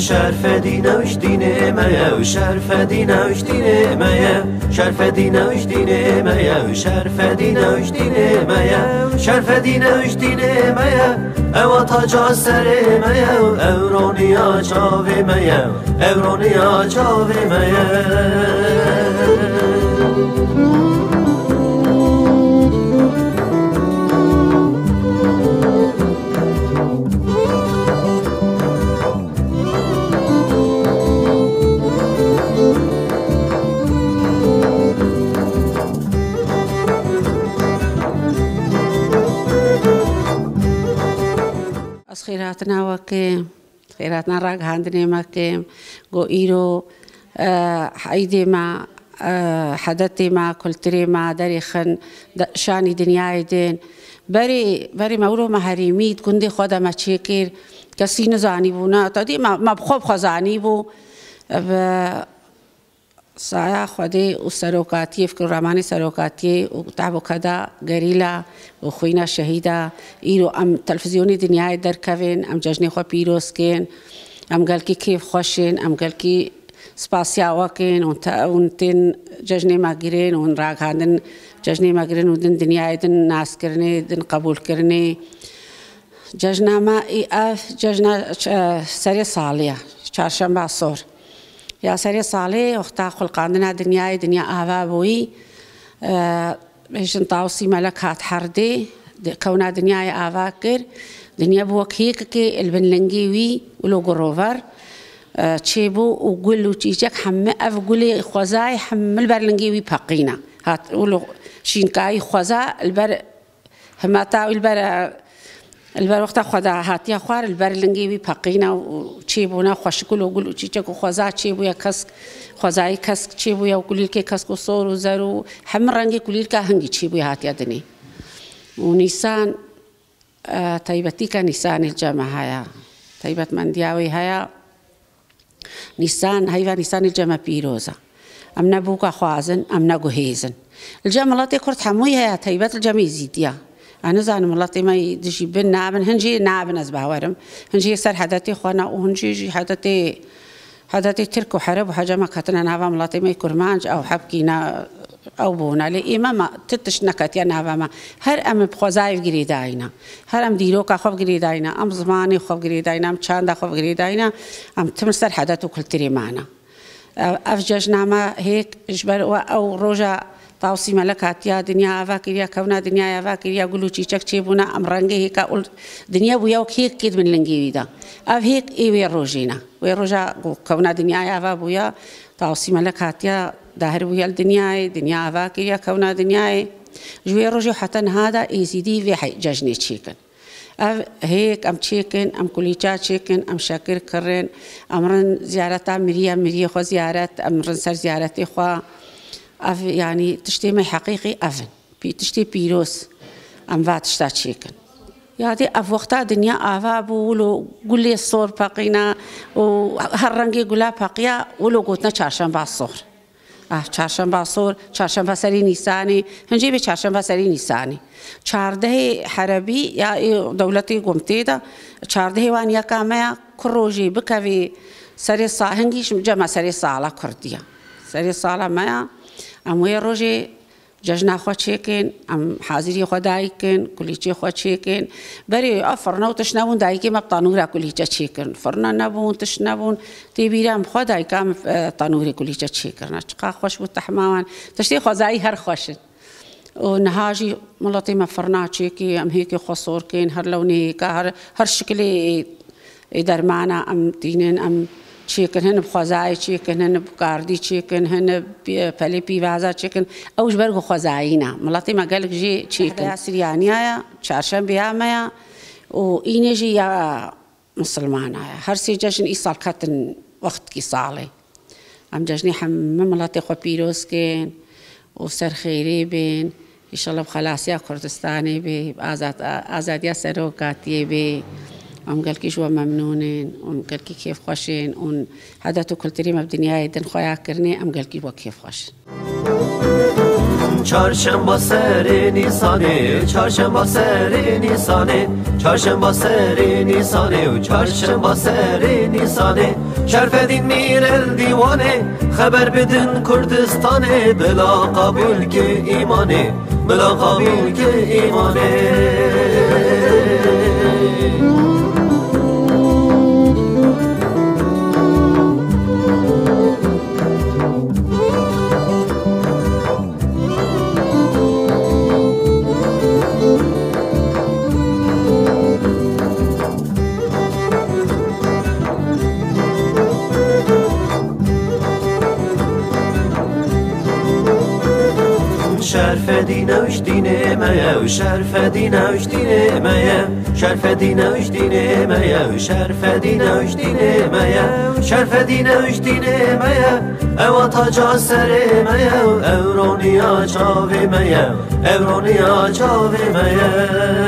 شرف دینه وش دینه مایا و شرف دینه وش دینه مایا شرف دینه وش دینه مایا و شرف دینه وش دینه مایا شرف دینه وش دینه مایا او تاج سر مایا و اورونیا چاوی مایا اورونیا چاوی مایا خيراتنا وكيم خيراتنا راق هاندني ماكيم قو إيرو حيدي ما حدثي ما كلتري ما داريخن شاني دنياي دين بري مولو مهريميد كندي خودا ما تشيكير كسي نزاني بونا تادي ما بخوب خزاني بو سايا خودي وسروكاتي فكر راماني سروكاتي وتعبو كدا غريلا وخوينا شهيدا إيرو أم تلفزيوني دنياي در كفين أم ججني خو بيروس كين أم قال كيف خوشين أم قال كي سباسيا وكين ونتين ججني ماغرين ونراغ هادن ججني ماغرين ودن دنياي دن ناس كرني دن قبول كرني ججنا ما إياف ججنا سري صالية چهارشنبه صور يا سري صالي وقتا خلقاندنا دنياي دنيا آوا بوي بيشن طاوسي ملك هات حردي كونا دنياي آوا كر دنيا بوك هيك كي البنلنجيوي ولو جروفر تشيبو وقولوا تيجك حم أفقولي خوزاي حم البرلنجيوي بقينا هات ولو شينكاي خوزا البر هما تاو البر وقتا خدا هاتيا خوار البرلنجيوي بقينا وتشيبونا خوشكلو وقولوا تيجك خوزا تشيبو يا كسك خوزاي كسك تشيبو يا وقولي لك كسك وصور وزرو حم رنجي قولي لك هنجي تشيبو يا هاتيا دني ونيسان طيبتي كنيسان الجامعة هيا طيبة مندياوي هيا نيسان هيا نيسان الجامعة بيروزا أم نبوكا خوازن أم نجو هيزن الجامعة ملاتي كرت حموي هيا طيبة الجامعة زيديا أنا زان ملاتي ما يدشي بين نابن هنجي نابن أزباورم هنجي سر حدتي خوانا وهنجي حدتي ترك وحرب وحاجة ما كتنا نابا ملاتي ما يكرمانج أو حبكينا أو بونا لي ما تتش نكت يا نابا ما هر أم بخوزايف جريداينا هر أم ديروكا خوف جريداينا أم زماني خوف جريداينا أم تشاندا خوف جريداينا أم تمسر حدث وكل تري معنا أفججنا ما هيك إجبر أو رجع طاوسي ملكات يا دنيا أفاكريا كونا دنيا أفاكريا قولوا تيجك تيبونا أم رنجي هيك أقول دنيا بويا وكيك كيد من لنجيوي دا أف هيك إيه ويروجينا ويروجا كونا دنيا أفا بويا طاوسي ملكات يا داهر ويا الدنيا دنيا أفاكريا كونا دنيا جوي رجوا حتى هذا يزيدي في حي ججني تشيكن هيك أم تشيكن أم كليتشا تشيكن أم شاكر كرن أمرن زيارة مريا خو زيارة أمرن سر زيارتي خو أف يعني تشتي ما حقيقي أفن تشتي بيروس أم فات تشتا تشيكن يعني أف وقتها دنيا آفا بولو قولي الصور باقينا وهالرنجي قولا باقيا ولو قوتنا چهارشنبه الصور چهارشنبه صور چهارشنبه سری نیسانی هنجی به چهارشنبه سری نیسانی 14 حربی یا دولتی قمتی دا 14 وانیا کامیا کروجی بکوی سری هنگیش جمع سری سالا کردیا سری سالا مایا اموی روجی ججنا خو تشيكن ام حاضري خو دايكن كليتشي خو تشيكن بري افرنا وتشناون دايكي ما بطانورا كليتشي تشيكن فرنا نبون تشنبون تيبيرام خو دايكام طانوري كليتشي تشيكن اشقا خوش وتحماوان تشتي خو زاي هر خوش ونهاجي ملطي ما فرنا تشيكي ام هيك خصور كين هر لوني هر شكلي درمانا ام دينن ام چیکن هن بخوازای چیکن هن بکاردی چیکن هن پلی پیوازا چیکن اوج برگو خوازایینا ملاتی ما قالك جي چیکن سریانیا چهارشنبه مایا و اینجی یا مسلمانا هر سی جشن ایصال کتن وقت کی صالح ام جشنی هم ملاتی خو پیروز کن و سر خیری بین ان شاء الله بخلاصیا کردستانی بی آزادیا سروکاتی بی أم قال كي شو ممنونين أم قال كي كيف خوشين أم حدثوا كل تريمة بدنياي دن خويا كرني أم قال كي كيف خوش چهارشنبه سر نیسانه چهارشنبه سر نیسانه چهارشنبه سر نیسانه و چهارشنبه سر نیسانه شرف دین میرل دیوانه خبر بدن کردستانه بلا قبول که ایمانه بلا قبول که ایمانه شرف دینوش دینه میا شرف دینوش دینه میا شرف دینوش دینه میا شرف دینوش دینه میا شرف دینوش دینه میا او تاج سر میا اورونیا چاوی میا اورونیا چاوی میا